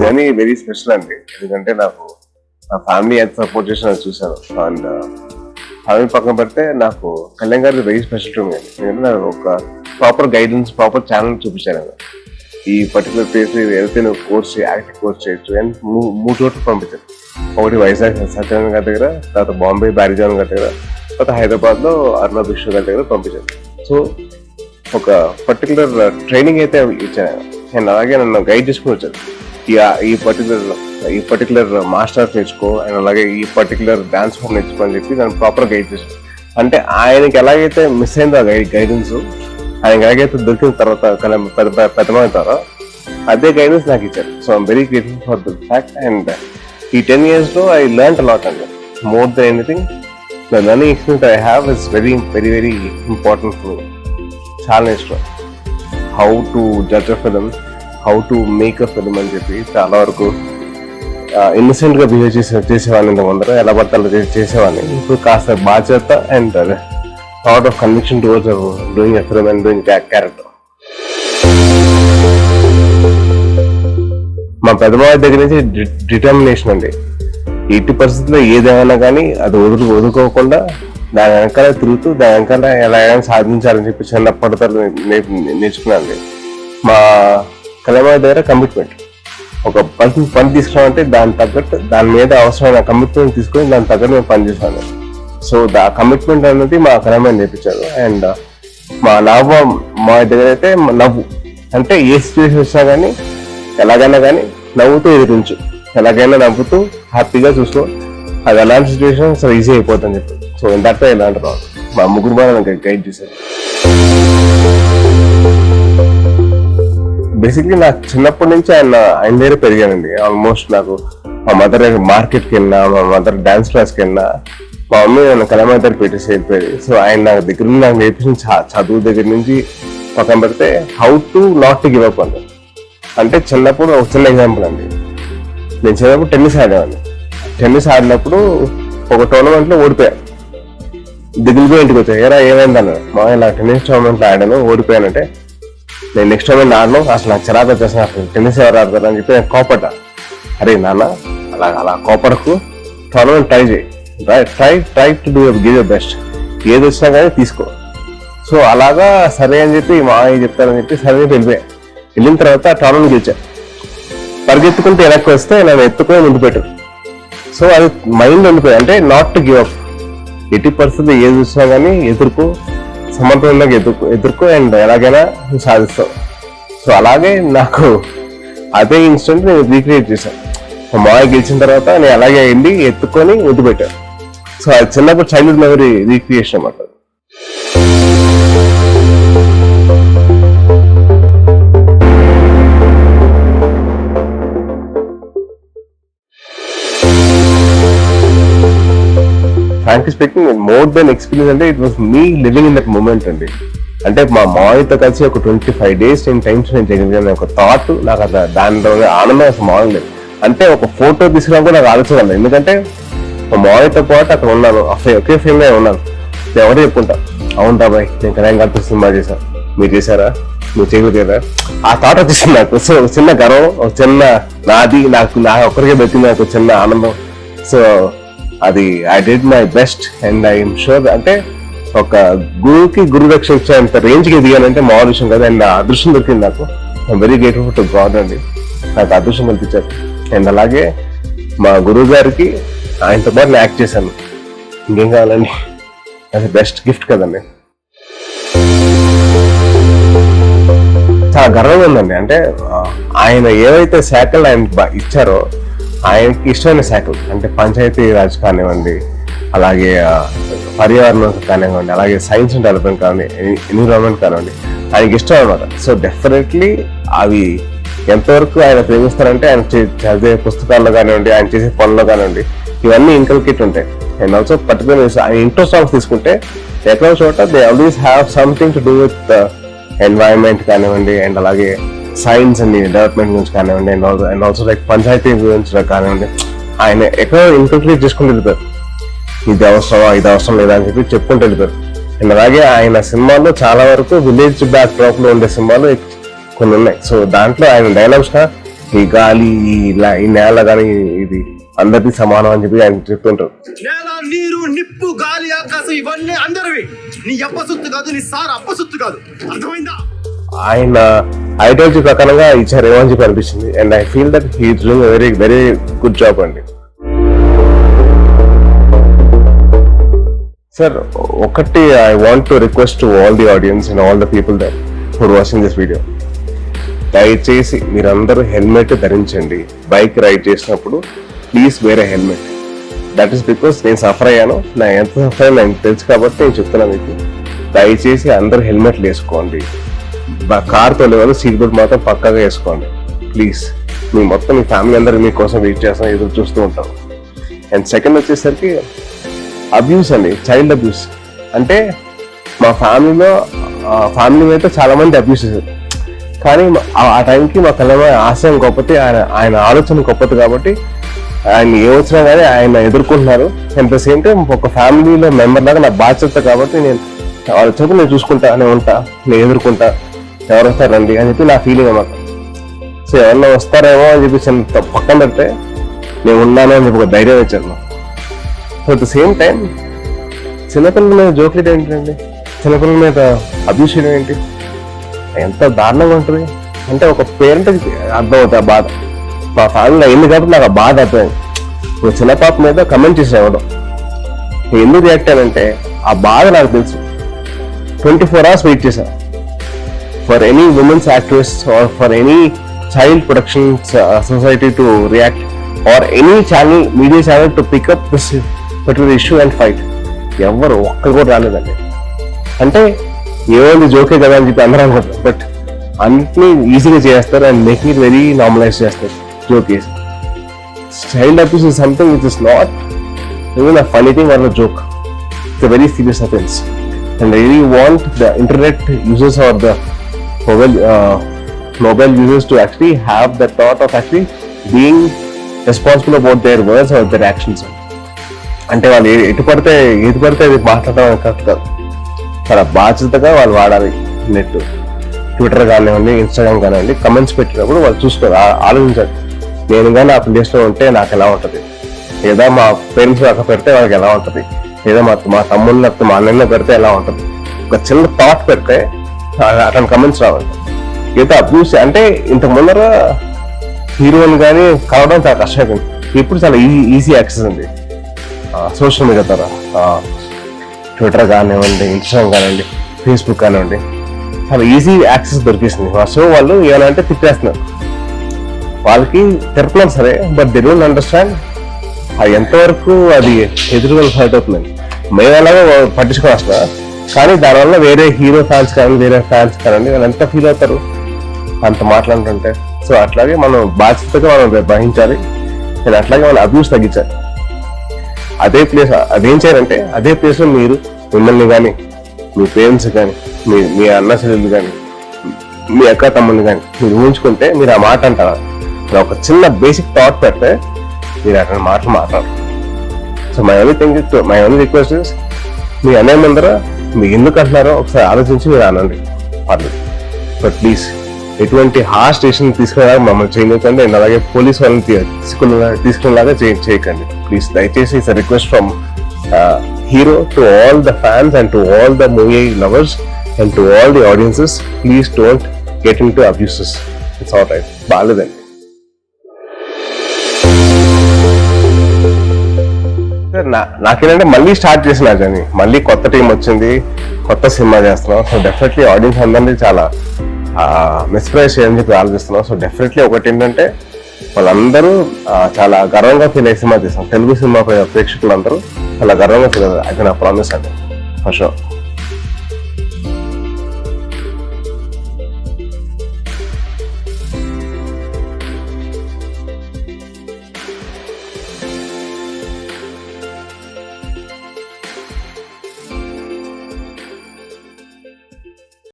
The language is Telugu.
జర్నీ వెరీ స్పెషల్ అండి. ఎందుకంటే నాకు నా ఫ్యామిలీ ఎంత సపోర్ట్ చేసినా చూసాను. అండ్ ఫ్యామిలీ పక్కన పెడితే నాకు కళ్యాణ్ గారి వెరీ స్పెషల్ టు మీ. ఎందుకంటే నాకు ఒక ప్రాపర్ గైడెన్స్, ప్రాపర్ ఛానల్ చూపించాను. ఈ పర్టికులర్ ప్లేస్ వెళ్తే నువ్వు కోర్స్ యాక్టింగ్ కోర్స్ చేయొచ్చు అండ్ 3 చోట్ల పంపించారు. ఒకటి వైజాగ్ సత్యనారాయణ గారి దగ్గర, తర్వాత బాంబే బ్యారిజాన్ గారి దగ్గర, తర్వాత హైదరాబాద్ లో అర్ణబ్ విష్ణు గారి దగ్గర పంపించారు. సో ఒక పర్టికులర్ ట్రైనింగ్ అయితే ఇచ్చాను అండ్ అలాగే నన్ను గైడ్ చేసుకుని వచ్చారు. ఈ పర్టికులర్ మాస్టర్స్ నేర్చుకో అండ్ అలాగే ఈ పర్టికులర్ డాన్స్ ఫామ్ నేర్చుకో అని చెప్పి నన్ను ప్రాపర్ గైడ్ చేశాను. అంటే ఆయనకి ఎలాగైతే మిస్ అయిందో ఆ గైడెన్స్, ఆయనకి ఎలాగైతే దొరికిన తర్వాత పెద్దమవుతారో అదే గైడెన్స్ నాకు ఇచ్చారు. So I'm very grateful for the fact. And ఈ 10 years లో ఐ లెర్న్ అలాట్ అండి. More than anything the learning experience I have is very very very important for me. చాలా ఇష్టం how to judge a film, how to make a film అని చెప్పి చాలా వరకు ఇన్నసెంట్ గా బిహేవ్ చేసేవాడిని. ఇంత ముందర ఎలా పడితే అలా చేసేవాడిని. ఇప్పుడు కాస్త బాధ్యత and lot of conviction towards doing a film and doing character. మా పెద్దబాబు దగ్గర నుంచి డిటర్మినేషన్ అండి. ఎట్టి పరిస్థితుల్లో ఏదేమైనా కానీ అది వదులుకోకుండా దాని వెనకాల తిరుగుతూ దాని వెనకాల ఎలాగైనా సాధించాలని చెప్పి చిన్నప్పటితో నేర్చుకున్నాను. మా కళ్యాణ్ దగ్గర కమిట్మెంట్, ఒక పని తీసుకున్నామంటే దాని తగ్గట్టు దాని మీద అవసరమైన కమిట్మెంట్ తీసుకొని దాని తగ్గట్టు మేము పని చేసాను. సో దా కమిట్మెంట్ అనేది మా కళ్యాణ్ నేర్పించారు. అండ్ మా మా దగ్గర అయితే నవ్వు అంటే ఏ సిచ్యువేషన్ వచ్చినా కానీ ఎలాగైనా కానీ నవ్వుతూ ఎదురించు, ఎలాగైనా నవ్వుతూ హ్యాపీగా చూసుకో, అది ఎలాంటి సిచ్యువేషన్ అసలు ఈజీ అయిపోతుందని చెప్పి. సో ఇందాక ఇలా అంటారు మా ముగ్గురు బాగా నాకు గైడ్ చేశారు. బేసిక్లీ నాకు చిన్నప్పటి నుంచి ఆయన దగ్గర పెరిగానండి. ఆల్మోస్ట్ నాకు మా మదర్ మార్కెట్కి వెళ్ళినా, మా మదర్ డాన్స్ క్లాస్కి వెళ్ళినా, మా మమ్మీ నన్ను కళ్యాణ్ దగ్గర పెట్టేసి వెళ్ళిపోయేది. సో ఆయన నాకు దగ్గర నాకు నేర్పించిన చదువు దగ్గర నుంచి పక్కన పెడితే how to not to give up అండి. అంటే చిన్నప్పుడు ఒక చిన్న ఎగ్జాంపుల్ అండి. నేను చిన్నప్పుడు టెన్నిస్ ఆడేవాడిని. టెన్నిస్ ఆడినప్పుడు ఒక టోర్నమెంట్లో ఓడిపోయాను. దిగులుగా ఇంటికి వచ్చాను. ఏమైంది అన్నాడు. మా ఇలా టెన్నిస్ టోర్నమెంట్లో ఆడాను, ఓడిపోయానంటే నేను నెక్స్ట్ టోర్నమెంట్ ఆడను, అసలు నాకు చిరాకు వచ్చేసిన అసలు టెన్నిస్ ఎవరు ఆడతారు అని చెప్పి నేను కోపడ్డా. అరే నాన్న అలా కోపడకు, టోర్నమెంట్ ట్రై చేయి, try to do give your best, ఏది వచ్చినా కానీ తీసుకో. సో అలాగా సరే అని చెప్పి మా చెప్తారని చెప్పి సరే వెళ్ళిపోయా. వెళ్ళిన తర్వాత టోర్నమెంట్ గెలిచా. పరిగెత్తుకుంటే వెనక్కి వస్తే నన్ను ఎత్తుకొని ముందు పెట్టు. సో అది మైండ్ ఉండిపోయి అంటే నాట్ టు గివ్ అప్. ఎట్టి పరిస్థితులు ఏది వచ్చినా కానీ ఎదుర్కో, సమర్థవంతంగా ఎదుర్కో అండ్ ఎలాగైనా నువ్వు సాధిస్తావు. సో అలాగే నాకు అదే ఇన్స్టెంట్ నేను రీక్రియేట్ చేశాను. మా మాయ గెలిచిన తర్వాత నేను అలాగే వెళ్ళి ఎత్తుకొని ముద్దు పెట్టాను. సో అది చిన్నప్పుడు చైల్డ్హుడ్ మెమరీ రీక్రియేషన్ అన్నమాట. Frankly speaking, more than experience అంటే it was me living in that moment అండి. అంటే మా మామయ్యతో కలిసి ఒక 25 days నేను టైం స్పెండ్ చేయగలిగాను. ఒక థాట్ నాకు అసలు దానిలో ఆనందం అసలు మామూలు లేదు. అంటే ఒక ఫోటో తీసుకున్నా కూడా నాకు ఆలోచన, ఎందుకంటే మా మామయ్యతో పాటు అక్కడ ఉన్నాను, ఒకే ఫిల్మ్ ఉన్నాను. నేను ఎవరు చెప్పుకుంటా, అవును రాబాయ్ నేను కళ్యాణ్ గారితో సినిమా చేశాను, మీరు చేశారా, నువ్వు చేయగలిగారా, ఆ థాట్ వచ్చేసింది నాకు. సో చిన్న గర్వం, ఒక చిన్న నాది, నా ఒక్కరికే దొరికింది నాకు చిన్న ఆనందం. సో అది I did my best and I'm sure. అంటే ఒక గురువుకి గురు రక్ష ఇచ్చేంత రేంజ్కి ఎదిగానంటే మామూలు విషయం కదా. అండ్ ఆ అదృష్టం దొరికింది నాకు. I'm very grateful to God అండి, నాకు అదృష్టం కల్పించారు. అండ్ అలాగే మా గురువు గారికి ఆయనతో పాటు నేను యాక్ట్ చేశాను. ఇంకేం కావాలండి, అది బెస్ట్ గిఫ్ట్ కదండి. చాలా గర్వంగా ఉందండి. అంటే ఆయన ఏవైతే శాఖలు ఆయన ఇచ్చారో ఆయనకి ఇష్టమైన శాఖలు, అంటే పంచాయతీ రాజ్ కానివ్వండి, అలాగే పర్యావరణం కానివ్వండి, అలాగే సైన్స్ అండ్ డెవలప్మెంట్ కానివ్వండి, ఎన్విరాన్మెంట్ కానివ్వండి, ఆయనకి ఇష్టం అనమాట. సో డెఫినెట్లీ అవి ఎంతవరకు ఆయన ప్రేమిస్తారంటే ఆయన చదివే పుస్తకాల్లో కానివ్వండి, ఆయన చేసే పనుల్లో కానివ్వండి, ఇవన్నీ ఇంకల్కేట్ ఉంటాయి. అండ్ ఆల్సో పర్టికులర్ ఆయన ఇంట్రో సాంగ్స్ తీసుకుంటే ఎక్కడో చోట they always have something to do with environment కానివ్వండి, అండ్ అలాగే సైన్స్ అండ్ డెవలప్మెంట్ గురించి కానివ్వండి, అండ్ ఆల్సో లైక్ పంచాయతీ గురించి కానివ్వండి, ఆయన ఎక్కడో ఇంకల్కేట్ చేసుకుంటూ వెళ్ళిపోయారు. ఇది అవసరమా, ఇది అవసరం లేదా అని చెప్పి చెప్పుకుంటూ వెళ్ళిపోయారు. అండ్ అలాగే ఆయన సినిమాల్లో చాలా వరకు విలేజ్ బ్యాక్ డ్రాప్ లో ఉండే సినిమాలు కొన్ని ఉన్నాయి. సో దాంట్లో ఆయన డైలాగ్స్ ఈ గాలి ఈ నేల కానీ ఇది అందరికీ సమానం అని చెప్పి ఆయన చెప్తుంటారు. నేల, నీరు, నిప్పు, గాలి, ఆకాశం ఇవన్నీ అందరివి. నీ అప్పసొత్తు కాదు, నీ సార్ అప్పసొత్తు కాదు. అర్థమైందా? ఆయన ఐడియాలజీ ప్రకారంగా ఇచ్చారేమో అని చెప్పి అనిపిస్తుంది. And I feel that he is doing very very good job అండి. సార్ ఒకటి I want to request to all the audience and all the people that who are watching this video, దయచేసి మీరందరూ హెల్మెట్ ధరించండి. బైక్ రైడ్ చేసినప్పుడు ప్లీజ్ వేరే హెల్మెట్. దట్ ఈస్ బికాస్ నేను సఫర్ అయ్యాను, నా ఎంత సఫర్ అయ్యాను నాకు తెలుసు కాబట్టి నేను చెప్తున్నాను మీకు. దయచేసి అందరూ హెల్మెట్లు వేసుకోండి. కార్ తోలేవాళ్ళు సీట్ బెల్ట్ మాత్రం పక్కాగా వేసుకోండి ప్లీజ్. మీ మొత్తం మీ ఫ్యామిలీ అందరూ మీకోసం వెయిట్ చేస్తాం, ఎదురు చూస్తూ ఉంటాం. అండ్ సెకండ్ వచ్చేసరికి అబ్యూస్ అండి, చైల్డ్ అబ్యూస్. అంటే మా ఫ్యామిలీలో అయితే చాలా మంది అబ్యూస్ చేశారు, కానీ ఆ టైంకి మా కళ్ళ ఆశయం గొప్పది, ఆయన ఆలోచన గొప్పది కాబట్టి ఆయన ఏ వచ్చినా కానీ ఆయన ఎదుర్కొంటున్నారు. అట్ ద సేమ్ టైం ఒక ఫ్యామిలీలో మెంబర్ లాగా నా బాధ్యత కాబట్టి నేను వాళ్ళ చదువు నేను చూసుకుంటా, నేను ఉంటా, నేను ఎదుర్కొంటా, ఎవరు వస్తారండి అని చెప్పి నా ఫీలింగ్ అన్నమాట. సో ఎవరన్నా వస్తారేమో అని చెప్పి పక్కన పెడితే నేను ఉన్నాను అని చెప్పి ఒక ధైర్యం ఇచ్చాను. So at the same time చిన్నపిల్లల మీద జోక్లు ఏంటండి, చిన్నపిల్లల మీద అబ్యూస్ చేయడం ఏంటి, ఎంత దారుణంగా ఉంటుంది. అంటే ఒక పేరెంట్కి అర్థమవుతుంది ఆ బాధ. మా ఫ్యామిలీలో అయింది కాబట్టి నాకు ఆ బాధ అర్థమైంది. ఒక చిన్న పాప మీద కమెంట్ చేసేవాడు, నేను ఎందుకు రియాక్ట్ అయ్యానంటే ఆ బాధ నాకు తెలుసు. 24 hours వెయిట్ చేశాను for any women's activist or for any child protection society to react or any channel, media channel to pick up this particular issue and fight. ఎవరు ఒక్కరు కూడా రాలేదండి. అంటే ఏమైంది జోకే కదా అని చెప్పి అందరూ అనుకుంటారు, బట్ అన్నిటినీ ఈజీగా చేస్తారు and making it very normalise చేస్తారు jokes. Child abuse is something which is not even a funny thing or a joke. It's a very serious offence. And I really want the internet users or the mobile users to actually have the thought of actually being responsible about their words or their actions. అంటే వాళ్ళు ఏది పడితే అది మాట్లాడడం కరెక్ట్ కాదు. చాలా బాధ్యతగా వాళ్ళు వాడాలి నెట్. ట్విట్టర్ కానివ్వండి, ఇన్స్టాగ్రామ్ కానివ్వండి, కమెంట్స్ పెట్టినప్పుడు వాళ్ళు చూసుకోవాలి, ఆలోచించాలి. నేను కానీ ఆ ప్లేస్లో ఉంటే నాకు ఎలా ఉంటుంది, లేదా మా పేరెంట్స్ అక్కడ పెడితే వాళ్ళకి ఎలా ఉంటుంది, లేదా మా తమ్ముళ్ళు మా అన్నయ్య పెడితే ఎలా ఉంటుంది. ఒక చిన్న థాట్ పెడితే అట్లాంటి కమెంట్స్ రావాలి. ఏదో అబ్యూస్ అంటే ఇంతకు ముందర హీరోని కానీ కలవడం చాలా కష్టమైపోయింది. ఇప్పుడు చాలా ఈజీ యాక్సెస్ ఉంది సోషల్ మీడియా ద్వారా. ట్విట్టర్ కానివ్వండి, ఇన్స్టాగ్రామ్ కానివ్వండి, ఫేస్బుక్ కానివ్వండి, చాలా ఈజీ యాక్సెస్ దొరికేసింది. సో వాళ్ళు ఏమంటే తిట్టేస్తున్నారు, వాళ్ళకి తిడుతున్నారు సరే, బట్ దే డోంట్ అండర్స్టాండ్ అది ఎంతవరకు అది ఎదురుగా ఫైట్ అవుతుందండి. మేము ఎలాగో పట్టించుకొని వస్తున్నా, కానీ దానివల్ల వేరే హీరో ఫ్యాన్స్ కానీ వేరే ఫ్యాన్స్ కానీ వాళ్ళు ఎంత ఫీల్ అవుతారు అంత మాట్లాడుతుంటే. సో అట్లాగే మనం బాధ్యతగా మనం వహించాలి, నేను అట్లాగే మనం అబ్యూస్ తగ్గించాలి. అదేం చేయాలంటే అదే ప్లేస్లో మీరు మిమ్మల్ని కానీ, మీ పేరెంట్స్ కానీ, మీ అన్న చెల్లెలు కానీ, మీ అక్క తమ్ముడిని కానీ మీరు ఊహించుకుంటే మీరు ఆ మాట అంటారు. ఒక చిన్న బేసిక్ థాట్ పెడితే మీరు అటువంటి మాటలు మాట్లాడరు. So my only request is, మీ అనే ముందర మీరు ఎందుకు అంటున్నారో ఒకసారి ఆలోచించి మీరు అనండి, పర్లేదు. బట్ ప్లీజ్ ఎటువంటి హార్ష్ స్టేషన్ తీసుకునేలాగా మమ్మల్ని చేయలేకండి, అండ్ అలాగే పోలీస్ వాళ్ళని తీసుకునేలాగా చేయకండి ప్లీజ్. దయచేసి it's request from hero to all the fans and to all the movie lovers and to all the audiences, please don't get into abuses. It's all right, బాగాలేదండి. నాకేంటంటే మళ్ళీ స్టార్ట్ చేసిన జర్నీ, మళ్ళీ కొత్త టీం వచ్చింది, కొత్త సినిమా చేస్తున్నాం. సో డెఫినెట్లీ ఆడియన్స్ అందరినీ చాలా మిస్ప్రైజ్ చేయని చెప్పి ఆలోచిస్తున్నాం. సో డెఫినెట్లీ ఒకటి ఏంటంటే వాళ్ళందరూ చాలా గర్వంగా ఫీల్ అయ్యే సినిమా చేస్తాం. తెలుగు సినిమా ప్రేక్షకులందరూ చాలా గర్వంగా ఫీల్ అయ్యారు. అది నా ప్రామిస్ అండి, ఫర్ షూర్.